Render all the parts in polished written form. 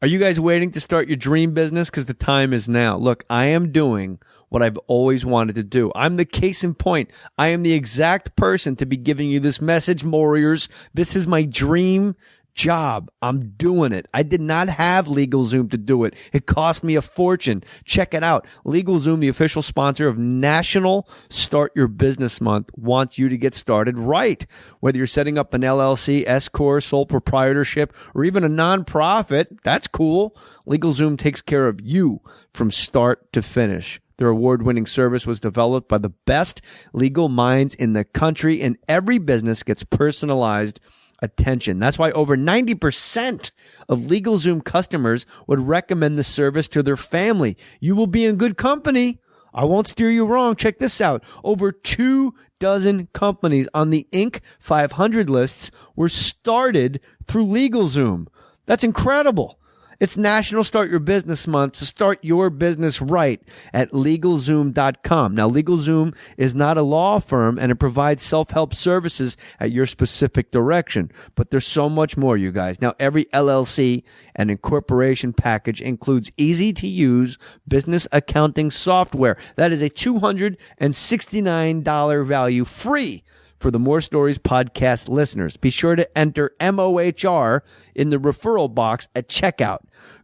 Are you guys waiting to start your dream business? Because the time is now. Look, I am doing what I've always wanted to do. I'm the case in point. I am the exact person to be giving you this message, Warriors. This is my dream job. I'm doing it. I did not have LegalZoom to do it. It cost me a fortune. Check it out. LegalZoom, the official sponsor of National Start Your Business Month, wants you to get started right. Whether you're setting up an LLC, S-Corp, sole proprietorship, or even a nonprofit, that's cool. LegalZoom takes care of you from start to finish. Their award-winning service was developed by the best legal minds in the country, and every business gets personalized attention. That's why over 90% of LegalZoom customers would recommend the service to their family. You will be in good company. I won't steer you wrong. Check this out. Over 24 companies on the Inc. 500 lists were started through LegalZoom. That's incredible. It's National Start Your Business Month, so start your business right at LegalZoom.com. Now, LegalZoom is not a law firm, and it provides self-help services at your specific direction. But there's so much more, you guys. Now, every LLC and incorporation package includes easy-to-use business accounting software. That is a $269 value free for the More Stories podcast listeners. Be sure to enter MOHR in the referral box at checkout.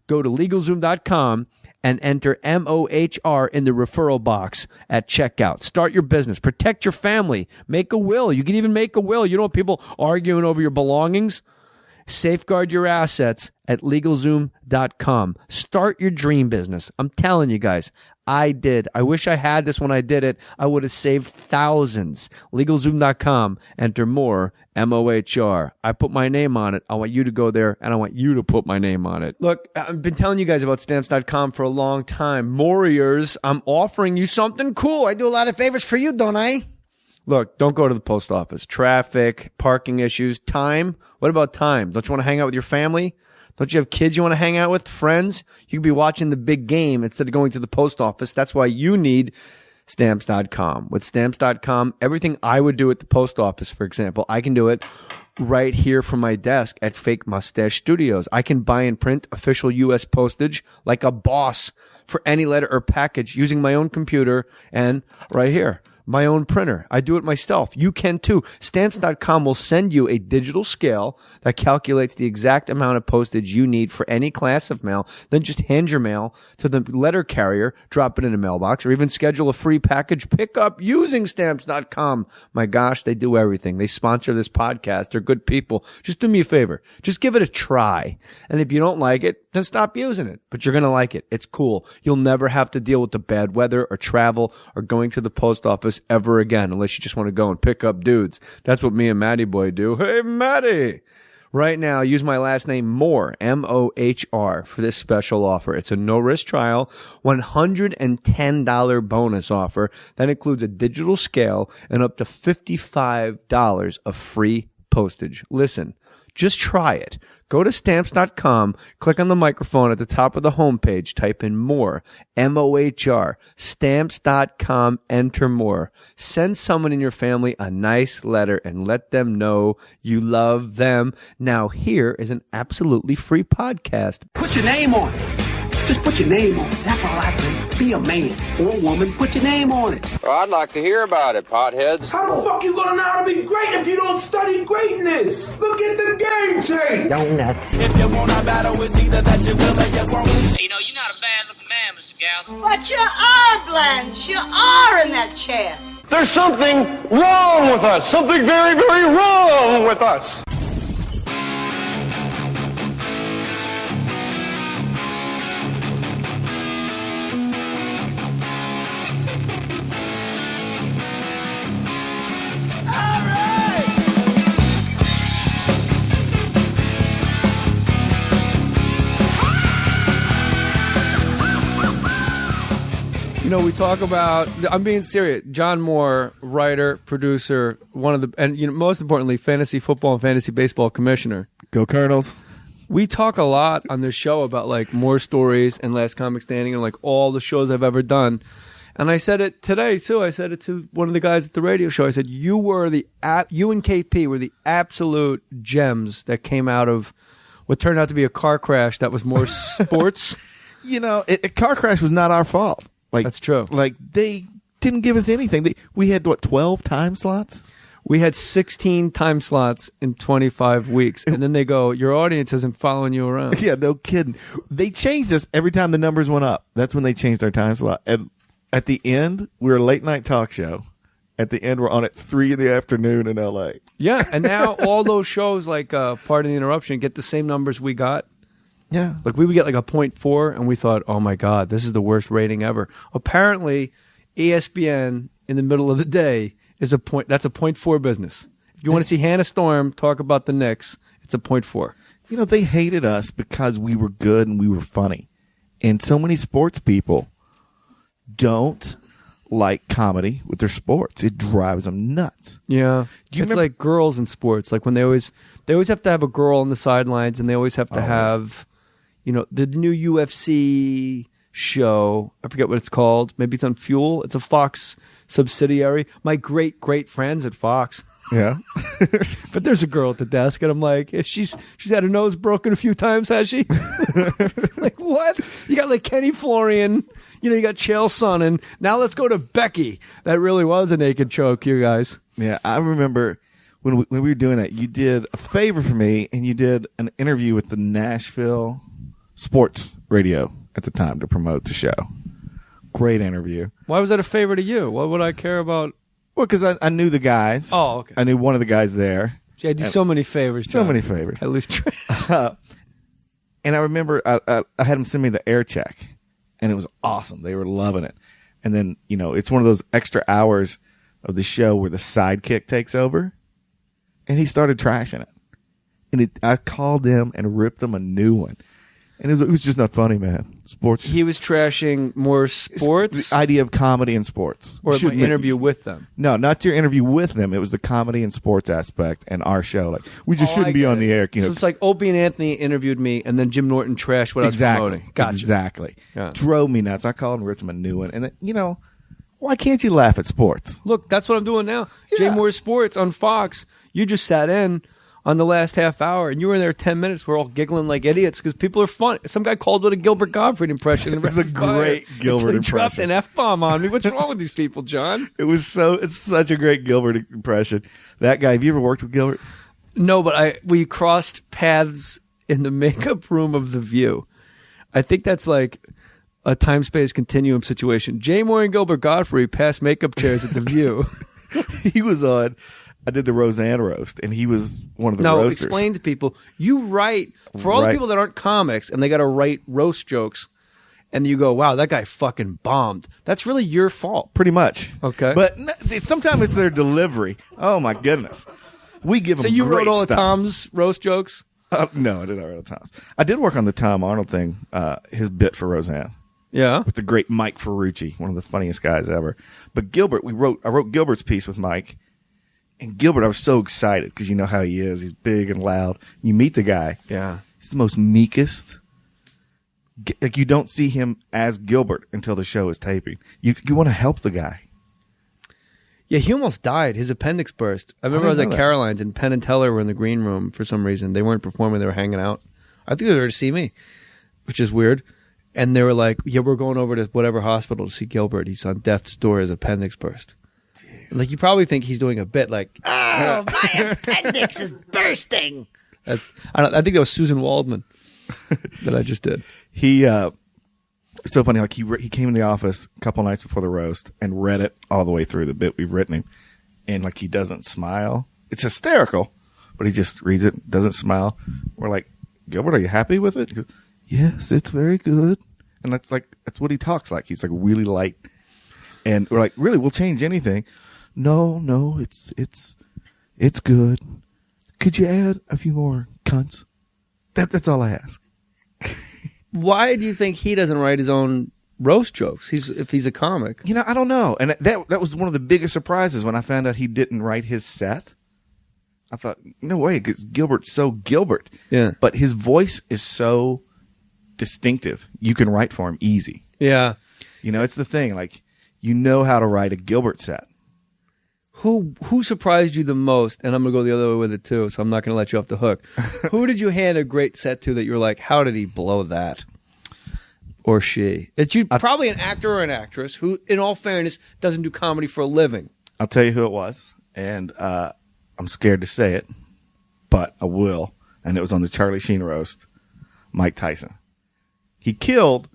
Go to LegalZoom.com and enter MOHR in the referral box at checkout. Start your business. Protect your family. Make a will. You can even make a will. You don't want people arguing over your belongings. Safeguard your assets at LegalZoom.com. Start your dream business. I'm telling you guys, I did. I wish I had this when I did it. I would have saved thousands. LegalZoom.com. Enter Mohr, MOHR. I put my name on it. I want you to go there, and I want you to put my name on it. Look, I've been telling you guys about Stamps.com for a long time. Warriors, I'm offering you something cool. I do a lot of favors for you, don't I? Look, don't go to the post office. Traffic, parking issues, time. What about time? Don't you want to hang out with your family? Don't you have kids you want to hang out with, friends? You could be watching the big game instead of going to the post office. That's why you need Stamps.com. With Stamps.com, everything I would do at the post office, for example, I can do it right here from my desk at Fake Mustache Studios. I can buy and print official U.S. postage like a boss for any letter or package using my own computer and right here. My own printer. I do it myself. You can too. Stamps.com will send you a digital scale that calculates the exact amount of postage you need for any class of mail. Then just hand your mail to the letter carrier, drop it in a mailbox, or even schedule a free package pickup using Stamps.com. My gosh, they do everything. They sponsor this podcast. They're good people. Just do me a favor. Just give it a try. And if you don't like it, then stop using it. But you're going to like it. It's cool. You'll never have to deal with the bad weather or travel or going to the post office ever again, unless you just want to go and pick up dudes. That's what me and Matty Boy do. Hey, Matty! Right now, use my last name, Mohr, M-O-H-R, for this special offer. It's a no-risk trial, $110 bonus offer. That includes a digital scale and up to $55 of free postage. Listen, just try it. Go to Stamps.com, click on the microphone at the top of the homepage, type in Mohr, M-O-H-R, Stamps.com, enter Mohr. Send someone in your family a nice letter and let them know you love them. Now here is an absolutely free podcast. Put your name on it. Just put your name on it. That's all I say. Be a man or woman. Put your name on it. Well, I'd like to hear about it, potheads. How the fuck you gonna know how to be great if you don't study greatness? Look at the game tape. Donuts. If you want a battle, it's either that you will or you won't. You know, you're not a bad-looking man, Mr. Gals. But you are, Blanche. You are in that chair. There's something wrong with us. Something very, very wrong with us. You know, we talk about, I'm being serious, John Mohr, writer, producer, one of the, and you know, most importantly, fantasy football and fantasy baseball commissioner. Go Colonels. We talk a lot on this show about like More Stories and Last Comic Standing and like all the shows I've ever done. And I said it today too. I said it to one of the guys at the radio show. I said, you and KP were the absolute gems that came out of what turned out to be a car crash that was more sports. A car crash was not our fault. Like, that's true. Like, they didn't give us anything. We had, 12 time slots? We had 16 time slots in 25 weeks. And then they go, your audience isn't following you around. Yeah, no kidding. They changed us every time the numbers went up. That's when they changed our time slot. And at the end, we were a late night talk show. At the end, we're on at 3 in the afternoon in LA. Yeah, and now all those shows like Pardon the Interruption get the same numbers we got. Yeah. Like we would get like a 0.4, and we thought, oh my God, this is the worst rating ever. Apparently, ESPN in the middle of the day is that's a 0.4 business. If you want to see Hannah Storm talk about the Knicks, it's a 0.4. They hated us because we were good and we were funny. And so many sports people don't like comedy with their sports. It drives them nuts. Yeah. It's like girls in sports. Like when they always have to have a girl on the sidelines, and they always have to have, the new UFC show. I forget what it's called. Maybe it's on Fuel. It's a Fox subsidiary. My great friends at Fox. Yeah. But there's a girl at the desk, and I'm like, she's had her nose broken a few times, has she? Like, what? You got like Kenny Florian, you got Chael Sonnen. Now let's go to Becky. That really was a naked choke, you guys. Yeah, I remember when we were doing that, you did a favor for me, and you did an interview with the Nashville Sports Radio at the time to promote the show. Great interview. Why was that a favor to you? What would I care about? Well, because I knew the guys. Oh, okay. I knew one of the guys there. Yeah, I do so many favors. So John. many favors. At least. And I remember I had them send me the air check, and it was awesome. They were loving it. And then, it's one of those extra hours of the show where the sidekick takes over, and he started trashing it. And I called them and ripped them a new one. And it was just not funny, man. Sports. He was trashing more sports? The idea of comedy and sports. Or my interview with them? No, not your interview with them. It was the comedy and sports aspect and our show. Like, we just shouldn't be on the air. So it's like Opie and Anthony interviewed me, and then Jim Norton trashed what I was promoting. Gotcha. Exactly. Yeah. Drove me nuts. I called and ripped him a new one. And, why can't you laugh at sports? Look, that's what I'm doing now. Yeah. Jay Moore Sports on Fox. You just sat in on the last half hour, and you were in there 10 minutes. We're all giggling like idiots because people are fun. Some guy called with a Gilbert Gottfried impression. It was a great Gilbert impression. He dropped an F-bomb on me. What's wrong with these people, John? It's such a great Gilbert impression. That guy, have you ever worked with Gilbert? No, but we crossed paths in the makeup room of The View. I think that's like a time-space continuum situation. Jay Moore and Gilbert Gottfried passed makeup chairs at The View. He was on... I did the Roseanne roast, and he was one of the roasters. Explain to people. You write, for all the people that aren't comics, and they got to write roast jokes, and you go, wow, that guy fucking bombed. That's really your fault. Pretty much. Okay. But sometimes it's their delivery. Oh, my goodness. We give them So you great wrote all stuff. of Tom's roast jokes? No, I did not write all Tom's. I did work on the Tom Arnold thing, his bit for Roseanne. Yeah. With the great Mike Ferrucci, one of the funniest guys ever. But Gilbert, I wrote Gilbert's piece with Mike. And Gilbert, I was so excited because you know how he is. He's big and loud. You meet the guy. Yeah. He's the most meekest. Like, you don't see him as Gilbert until the show is taping. You want to help the guy. Yeah, he almost died. His appendix burst. I remember I was at Caroline's, and Penn and Teller were in the green room for some reason. They weren't performing. They were hanging out. I think they were there to see me, which is weird. And they were like, yeah, we're going over to whatever hospital to see Gilbert. He's on death's door. His appendix burst. Like, you probably think he's doing a bit like, oh, my appendix is bursting. I think that was Susan Waldman that I just did. It's so funny. Like, he came in the office a couple nights before the roast and read it all the way through the bit we've written him. And, like, he doesn't smile. It's hysterical, but he just reads it, doesn't smile. We're like, Gilbert, are you happy with it? He goes, yes, it's very good. And that's what he talks like. He's like really light. And we're like, really, we'll change anything. No, it's good. Could you add a few more cunts? That's all I ask. Why do you think he doesn't write his own roast jokes? If he's a comic, I don't know. And that was one of the biggest surprises when I found out he didn't write his set. I thought, no way, because Gilbert's so Gilbert. Yeah, but his voice is so distinctive. You can write for him easy. Yeah, it's the thing. Like, you know how to write a Gilbert set. Who surprised you the most? And I'm going to go the other way with it too, so I'm not going to let you off the hook. Who did you hand a great set to that you were like, how did he blow that? Or she? It's probably an actor or an actress who, in all fairness, doesn't do comedy for a living. I'll tell you who it was, and I'm scared to say it, but I will. And it was on the Charlie Sheen roast, Mike Tyson. He killed,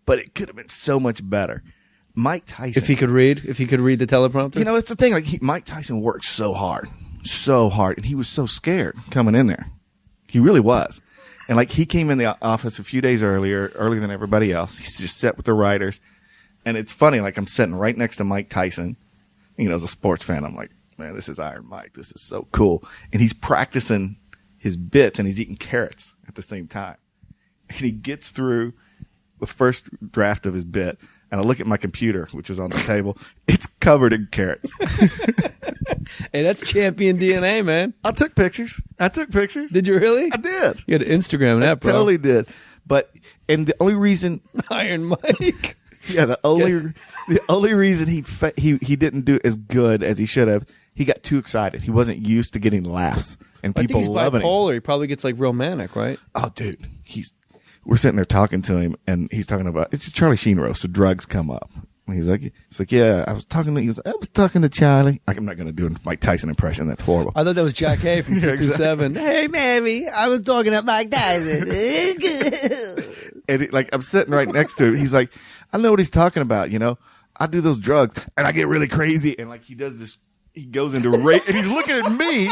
but it could have been so much better. Mike Tyson. If he could read the teleprompter. You know, it's the thing. Like Mike Tyson worked so hard, and he was so scared coming in there. He really was. And like he came in the office a few days earlier than everybody else. He's just sat with the writers, and it's funny. Like I'm sitting right next to Mike Tyson. You know, as a sports fan, I'm like, man, this is Iron Mike. This is so cool. And he's practicing his bits, and he's eating carrots at the same time. And he gets through the first draft of his bit, and I look at my computer, which was on the table. It's covered in carrots. Hey, that's champion DNA, man. I took pictures. Did you really? I did. You had to Instagram that, bro. I totally did. And the only reason Iron Mike. Yeah, the only reason he didn't do as good as he should have, he got too excited. He wasn't used to getting laughs and people loving him. Bipolar. He probably gets like real manic, right? Oh, dude, we're sitting there talking to him, and he's talking about it's a Charlie Sheen roast, so drugs come up. And he's like, yeah, I was talking to Charlie. Like, I'm not going to do a Mike Tyson impression. That's horrible. I thought that was Jack Hay from 227. Exactly. Hey, Mammy, I was talking to Mike Tyson. And I'm sitting right next to him. He's like, I know what he's talking about. You know, I do those drugs, and I get really crazy. And like he does this, he goes into rape, and he's looking at me.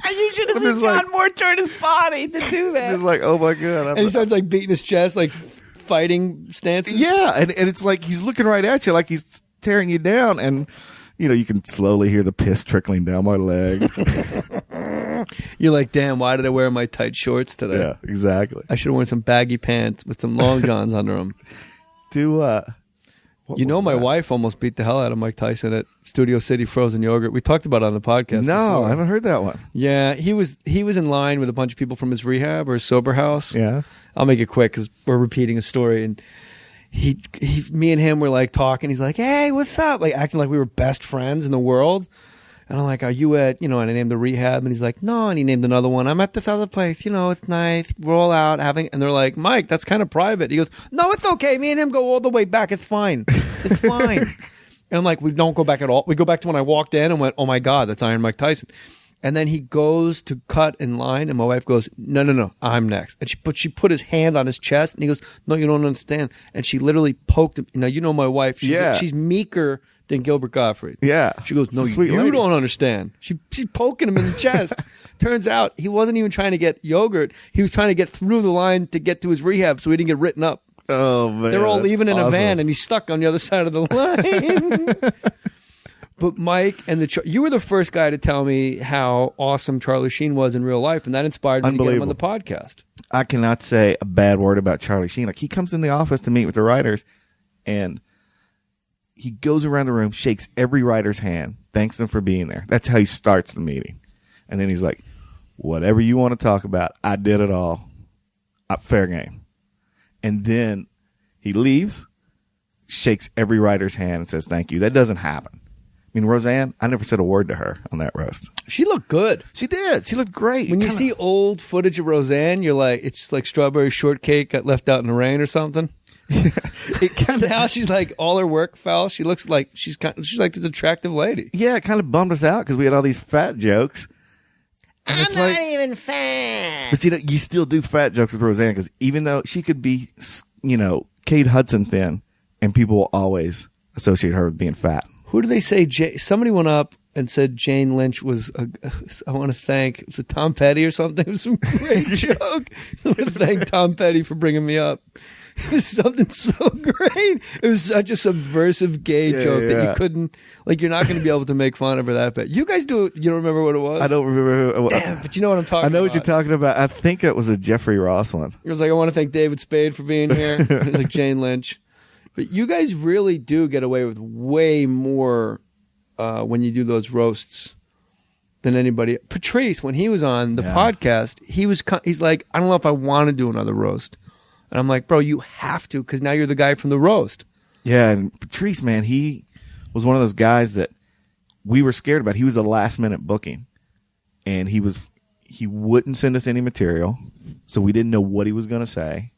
You should have just gone more toward his body to do that. He's like, oh my God. And he starts like beating his chest, like fighting stances. Yeah, and it's like he's looking right at you, like he's tearing you down, and you know you can slowly hear the piss trickling down my leg. You're like, damn, why did I wear my tight shorts today? Yeah, exactly. I should have worn some baggy pants with some long johns under them. My wife almost beat the hell out of Mike Tyson at Studio City Frozen Yogurt. We talked about it on the podcast. No, before. I haven't heard that one. Yeah, he was in line with a bunch of people from his rehab or his sober house. Yeah. I'll make it quick because we're repeating a story. And me and him were like talking. He's like, hey, what's up? Like acting like we were best friends in the world. And I'm like, are you at, and I named the rehab. And he's like, no. And he named another one. I'm at this other place. It's nice. We're all out having, and they're like, Mike, that's kind of private. He goes, no, it's okay. Me and him go all the way back. It's fine. It's fine. And I'm like, we don't go back at all. We go back to when I walked in and went, oh my God, that's Iron Mike Tyson. And then he goes to cut in line, and my wife goes, no, I'm next. And she put his hand on his chest, and he goes, no, you don't understand. And she literally poked him. Now, you know my wife. She's meeker than Gilbert Gottfried. Yeah. She goes, no, you don't understand. She's poking him in the chest. Turns out he wasn't even trying to get yogurt. He was trying to get through the line to get to his rehab so he didn't get written up. Oh, man. They're all leaving in a van, and he's stuck on the other side of the line. But Mike and you were the first guy to tell me how awesome Charlie Sheen was in real life, and that inspired me to get him on the podcast. I cannot say a bad word about Charlie Sheen. Like, he comes in the office to meet with the writers, and he goes around the room, shakes every writer's hand, thanks them for being there. That's how he starts the meeting. And then he's like, whatever you want to talk about, I did it all. Fair game. And then he leaves, shakes every writer's hand, and says, thank you. That doesn't happen. I mean, Roseanne, I never said a word to her on that roast. She looked good. She did. She looked great. When you see old footage of Roseanne, you're like, it's just like strawberry shortcake got left out in the rain or something. Now she's like, all her work fell. She looks like she's like this attractive lady. Yeah, it kind of bummed us out because we had all these fat jokes. And I'm not even fat. But you still do fat jokes with Roseanne because even though she could be, Kate Hudson thin, and people will always associate her with being fat. Who do they say? Somebody went up and said Jane Lynch was, I want to thank, was it Tom Petty or something? It was some great joke. I want to thank Tom Petty for bringing me up. It was something so great. It was such a subversive gay joke that you couldn't, you're not going to be able to make fun of her that bad. You guys do it. You don't remember what it was? I don't remember. Damn, but you know what I'm talking about. I know what you're talking about. I think it was a Jeffrey Ross one. It was like, I want to thank David Spade for being here. It was like Jane Lynch. But you guys really do get away with way more when you do those roasts than anybody. Patrice, when he was on the podcast, he's like, I don't know if I want to do another roast. And I'm like, bro, you have to, because now you're the guy from the roast. Yeah, and Patrice, man, he was one of those guys that we were scared about it. He was a last minute booking, and he wouldn't send us any material, so we didn't know what he was going to say.